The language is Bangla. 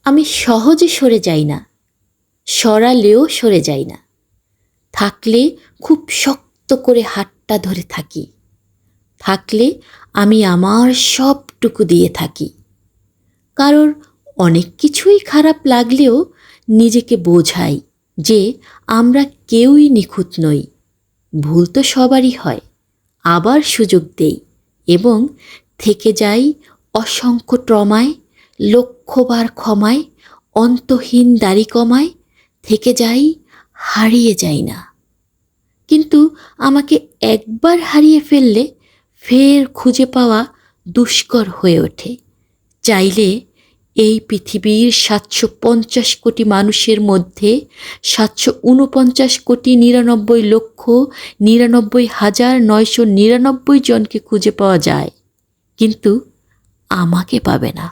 আমি সহজে সরে যাই না, সরালেও সরে যাই না। থাকলে খুব শক্ত করে হাতটা ধরে থাকি, থাকলে আমি আমার সবটুকু দিয়ে থাকি। কারোর অনেক কিছুই খারাপ লাগলেও নিজেকে বোঝাই যে আমরা কেউই নিখুঁত নই, ভুল তো সবারই হয়। আবার সুযোগ দেই এবং থেকে যাই অসংখ্য ট্রমায়, লক্ষবার ক্ষমায়, অন্তহীন দাড়ি কমায়, থেকে যাই, হারিয়ে যাই না। কিন্তু আমাকে একবার হারিয়ে ফেললে ফের খুঁজে পাওয়া দুষ্কর হয়ে ওঠে। চাইলে এই পৃথিবীর ৭৫০ কোটি মানুষের মধ্যে ৭49,৯৯,৯৯,৯৯ জনকে খুঁজে পাওয়া যায়, কিন্তু আমাকে পাবে না।